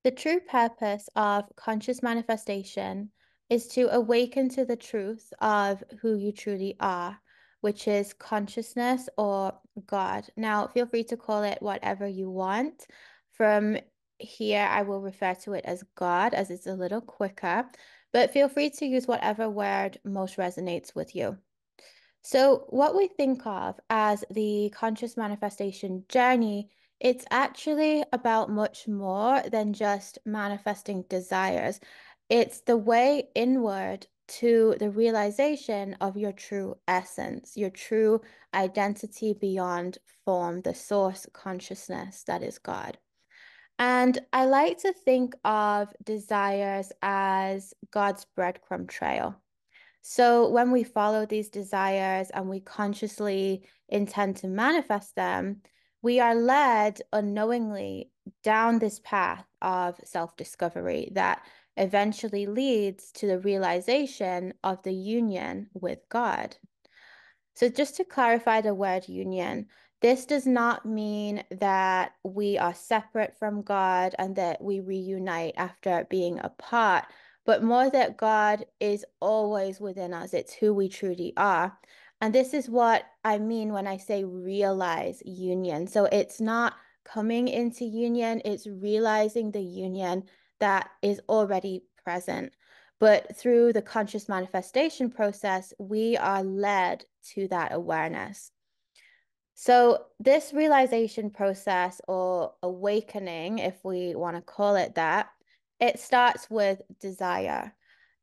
The true purpose of conscious manifestation is to awaken to the truth of who you truly are, which is consciousness or God. Now, feel free to call it whatever you want. From here, I will refer to it as God, as it's a little quicker, but feel free to use whatever word most resonates with you. So, what we think of as the conscious manifestation journey, it's actually about much more than just manifesting desires. It's the way inward to the realization of your true essence, your true identity beyond form, the source consciousness that is God. And I like to think of desires as God's breadcrumb trail. So when we follow these desires and we consciously intend to manifest them, we are led unknowingly down this path of self-discovery that eventually leads to the realization of the union with God. So just to clarify the word union, this does not mean that we are separate from God and that we reunite after being apart, but more that God is always within us. It's who we truly are. And this is what I mean when I say realize union. So it's not coming into union, it's realizing the union that is already present. But through the conscious manifestation process, we are led to that awareness. So, this realization process or awakening, if we want to call it that, it starts with desire.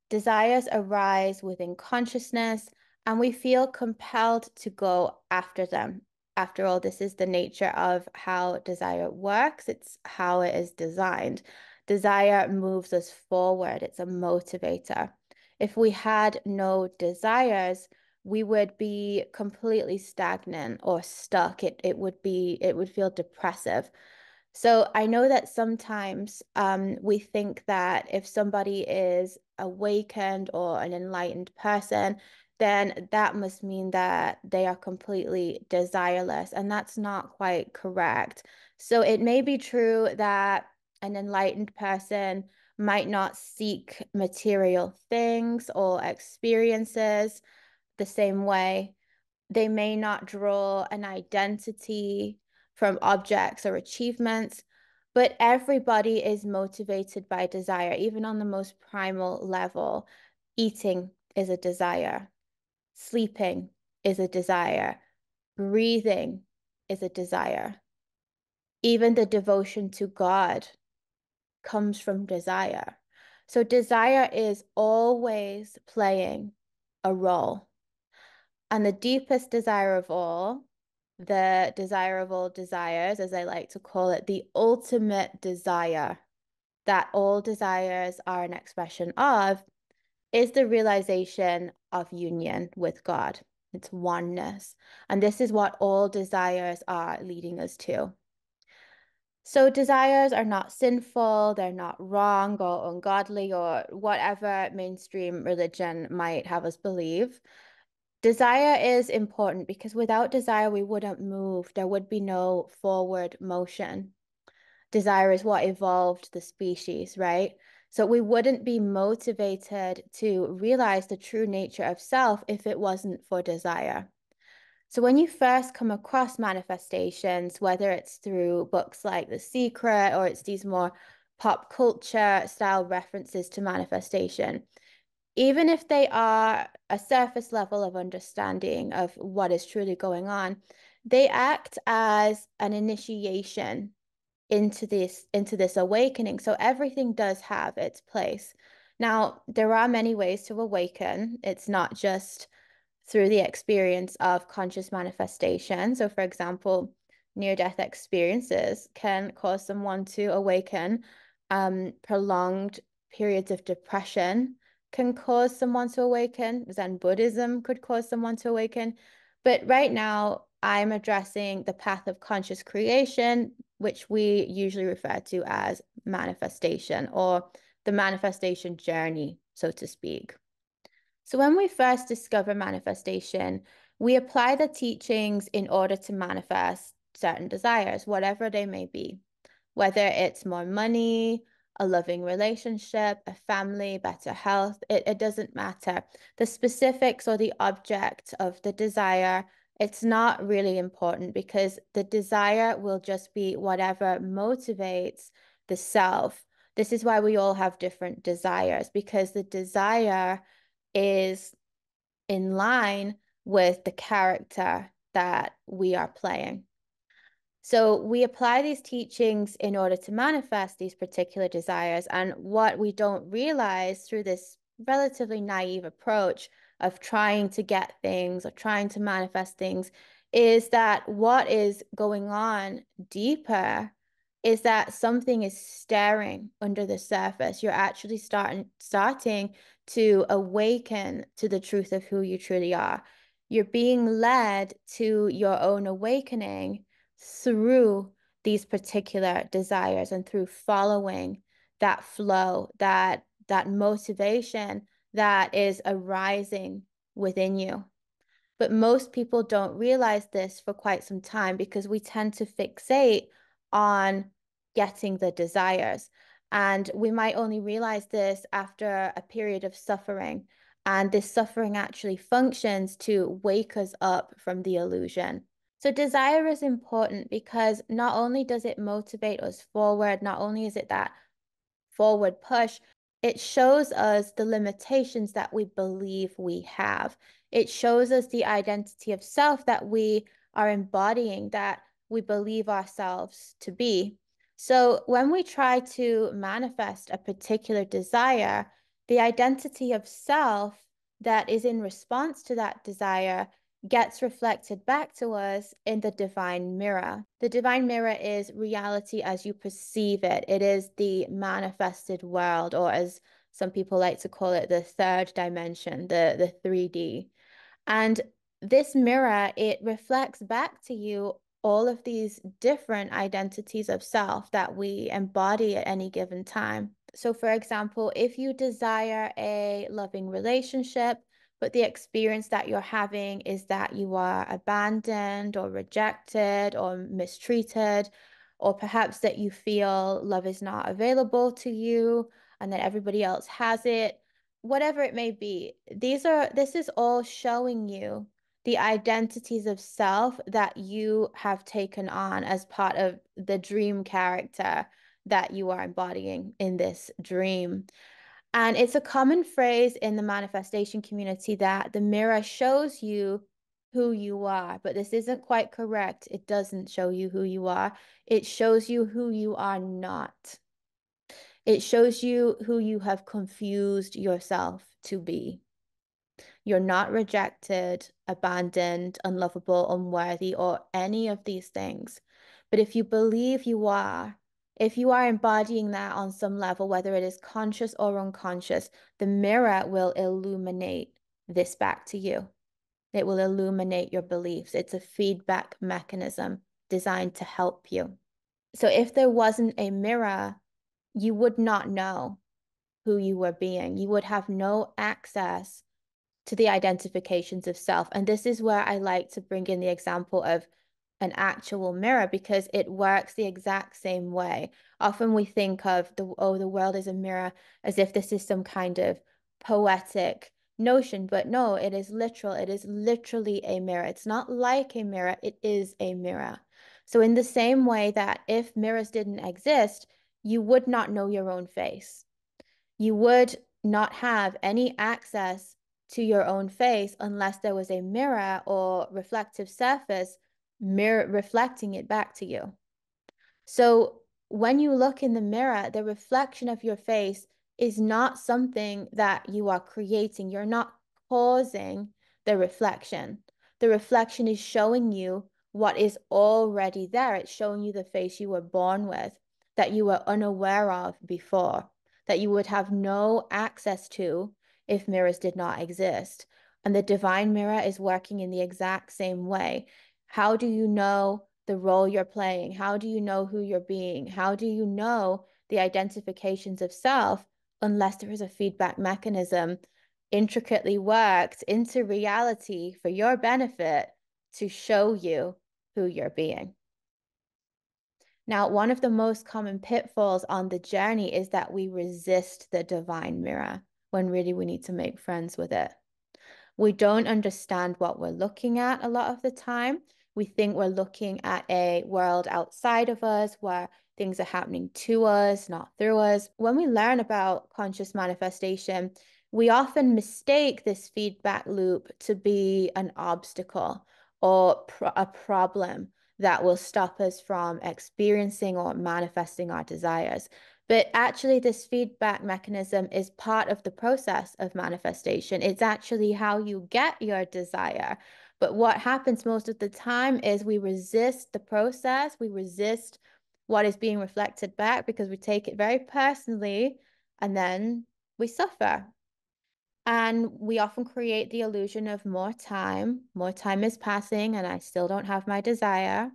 Desires arise within consciousness, and we feel compelled to go after them. After all, this is the nature of how desire works, it's how it is designed. Desire moves us forward, it's a motivator. If we had no desires, we would be completely stagnant or stuck. It would feel depressive. So I know that sometimes we think that if somebody is awakened or an enlightened person, then that must mean that they are completely desireless, and that's not quite correct. So it may be true that an enlightened person might not seek material things or experiences the same way. They may not draw an identity from objects or achievements, but everybody is motivated by desire, even on the most primal level. Eating is a desire, sleeping is a desire, breathing is a desire. Even the devotion to God comes from desire. So desire is always playing a role. And the deepest desire of all, the desire of all desires, as I like to call it, the ultimate desire that all desires are an expression of, is the realization of union with God. It's oneness. And this is what all desires are leading us to. So desires are not sinful, they're not wrong or ungodly or whatever mainstream religion might have us believe. Desire is important because without desire, we wouldn't move. There would be no forward motion. Desire is what evolved the species, right? So we wouldn't be motivated to realize the true nature of self if it wasn't for desire. So when you first come across manifestations, whether it's through books like The Secret or it's these more pop culture style references to manifestation, even if they are a surface level of understanding of what is truly going on, they act as an initiation into this awakening. So everything does have its place. Now, there are many ways to awaken. It's not just through the experience of conscious manifestation. So, for example, near-death experiences can cause someone to awaken. Prolonged periods of depression can cause someone to awaken. Zen Buddhism could cause someone to awaken. But right now, I'm addressing the path of conscious creation, which we usually refer to as manifestation or the manifestation journey, so to speak. So when we first discover manifestation, we apply the teachings in order to manifest certain desires, whatever they may be, whether it's more money, a loving relationship, a family, better health. It doesn't matter. The specifics or the object of the desire, it's not really important because the desire will just be whatever motivates the self. This is why we all have different desires, because the desire is in line with the character that we are playing. So we apply these teachings in order to manifest these particular desires. And what we don't realize through this relatively naive approach of trying to get things or trying to manifest things is that what is going on deeper is that something is stirring under the surface. You're actually starting to awaken to the truth of who you truly are. You're being led to your own awakening through these particular desires and through following that flow, that motivation that is arising within you. But most people don't realize this for quite some time because we tend to fixate on getting the desires. And we might only realize this after a period of suffering. And this suffering actually functions to wake us up from the illusion. So desire is important because not only does it motivate us forward, not only is it that forward push, it shows us the limitations that we believe we have. It shows us the identity of self that we are embodying, that we believe ourselves to be. So when we try to manifest a particular desire, the identity of self that is in response to that desire gets reflected back to us in the divine mirror. The divine mirror is reality as you perceive it. It is the manifested world, or as some people like to call it, the third dimension, the 3D. And this mirror, it reflects back to you all of these different identities of self that we embody at any given time. So, for example, if you desire a loving relationship, but the experience that you're having is that you are abandoned or rejected or mistreated, or perhaps that you feel love is not available to you and that everybody else has it, whatever it may be, this is all showing you the identities of self that you have taken on as part of the dream character that you are embodying in this dream. And it's a common phrase in the manifestation community that the mirror shows you who you are, but this isn't quite correct. It doesn't show you who you are. It shows you who you are not. It shows you who you have confused yourself to be. You're not rejected, abandoned, unlovable, unworthy, or any of these things. But if you believe you are, if you are embodying that on some level, whether it is conscious or unconscious, the mirror will illuminate this back to you. It will illuminate your beliefs. It's a feedback mechanism designed to help you. So if there wasn't a mirror, you would not know who you were being. You would have no access to the identifications of self. And this is where I like to bring in the example of an actual mirror because it works the exact same way. Often we think of the world is a mirror as if this is some kind of poetic notion, but no, it is literal. It is literally a mirror. It's not like a mirror, it is a mirror. So in the same way that if mirrors didn't exist, you would not know your own face. You would not have any access to your own face unless there was a mirror or reflective surface mirror reflecting it back to you. So when you look in the mirror, the reflection of your face is not something that you are creating. You're not causing the reflection. The reflection is showing you what is already there. It's showing you the face you were born with, that you were unaware of before, that you would have no access to if mirrors did not exist. And the divine mirror is working in the exact same way. How do you know the role you're playing? How do you know who you're being? How do you know the identifications of self unless there is a feedback mechanism intricately worked into reality for your benefit to show you who you're being? Now, one of the most common pitfalls on the journey is that we resist the divine mirror when really we need to make friends with it. We don't understand what we're looking at a lot of the time. We think we're looking at a world outside of us where things are happening to us, not through us. When we learn about conscious manifestation, we often mistake this feedback loop to be an obstacle or a problem that will stop us from experiencing or manifesting our desires. But actually, this feedback mechanism is part of the process of manifestation. It's actually how you get your desire. But what happens most of the time is we resist the process, we resist what is being reflected back because we take it very personally, and then we suffer. And we often create the illusion of more time. More time is passing, and I still don't have my desire.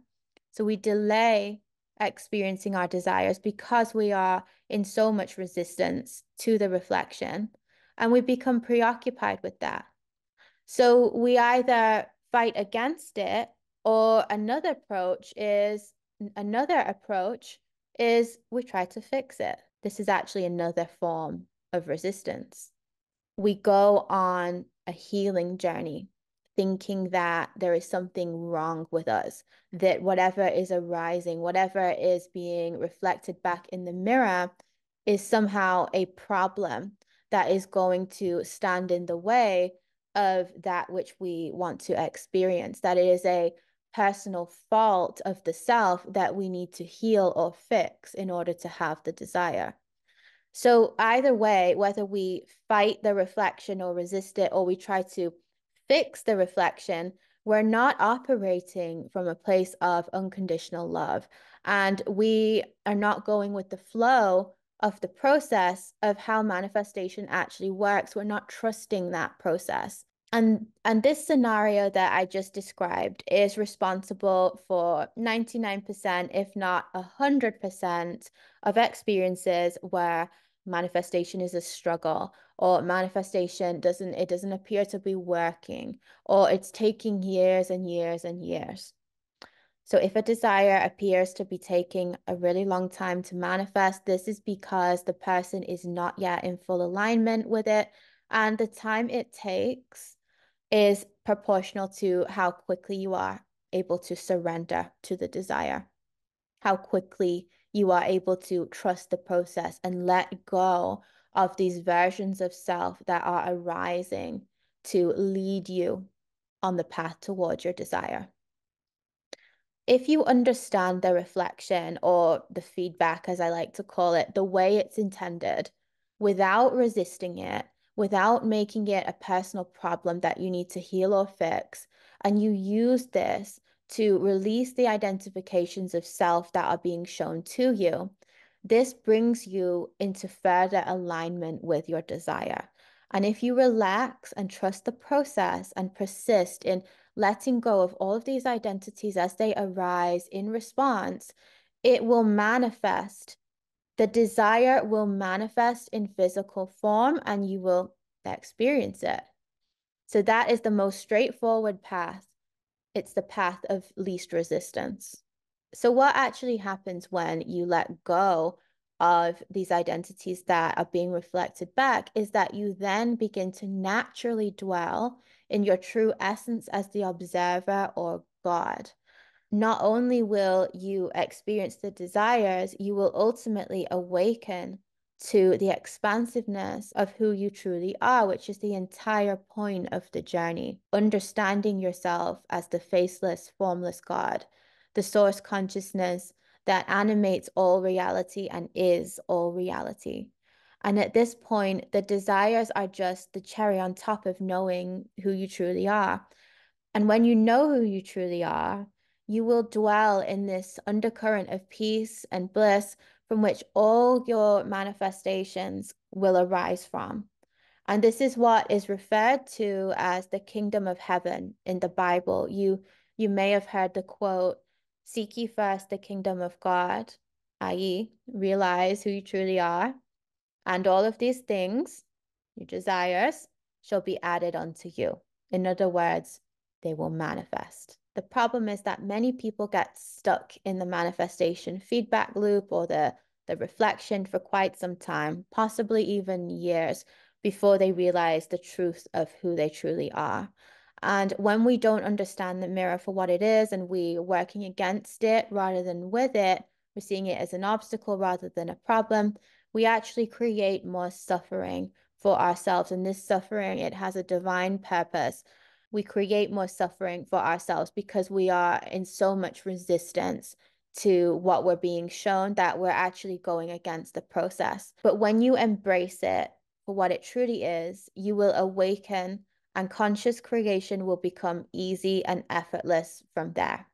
So we delay experiencing our desires because we are in so much resistance to the reflection, and we become preoccupied with that. So we either fight against it, or another approach is we try to fix it. This is actually another form of resistance. We go on a healing journey thinking that there is something wrong with us, that whatever is arising, whatever is being reflected back in the mirror is somehow a problem that is going to stand in the way of that which we want to experience, that it is a personal fault of the self that we need to heal or fix in order to have the desire. So either way, whether we fight the reflection or resist it, or we try to fix the reflection, we're not operating from a place of unconditional love. And we are not going with the flow of the process of how manifestation actually works. We're not trusting that process. And this scenario that I just described is responsible for 99%, if not 100% of experiences where manifestation is a struggle, or manifestation doesn't appear to be working, or it's taking years and years and years. So if a desire appears to be taking a really long time to manifest, this is because the person is not yet in full alignment with it, and the time it takes is proportional to how quickly you are able to surrender to the desire, how quickly you are able to trust the process and let go of these versions of self that are arising to lead you on the path towards your desire. If you understand the reflection, or the feedback, as I like to call it, the way it's intended, without resisting it, without making it a personal problem that you need to heal or fix, and you use this to release the identifications of self that are being shown to you, this brings you into further alignment with your desire. And if you relax and trust the process and persist in letting go of all of these identities as they arise in response, it will manifest. The desire will manifest in physical form, and you will experience it. So that is the most straightforward path. It's the path of least resistance. So what actually happens when you let go of these identities that are being reflected back is that you then begin to naturally dwell in your true essence as the observer or God. Not only will you experience the desires, you will ultimately awaken to the expansiveness of who you truly are, which is the entire point of the journey. Understanding yourself as the faceless, formless God, the source consciousness that animates all reality and is all reality. And at this point, the desires are just the cherry on top of knowing who you truly are. And when you know who you truly are, you will dwell in this undercurrent of peace and bliss from which all your manifestations will arise from. And this is what is referred to as the kingdom of heaven in the Bible. You may have heard the quote, "Seek ye first the kingdom of God," i.e., realize who you truly are, "and all of these things, your desires, shall be added unto you." In other words, they will manifest. The problem is that many people get stuck in the manifestation feedback loop or the reflection for quite some time, possibly even years, before they realize the truth of who they truly are. And when we don't understand the mirror for what it is and we're working against it rather than with it, we're seeing it as an obstacle rather than a problem, we actually create more suffering for ourselves. And this suffering, it has a divine purpose. We create more suffering for ourselves because we are in so much resistance to what we're being shown that we're actually going against the process. But when you embrace it for what it truly is, you will awaken and conscious creation will become easy and effortless from there.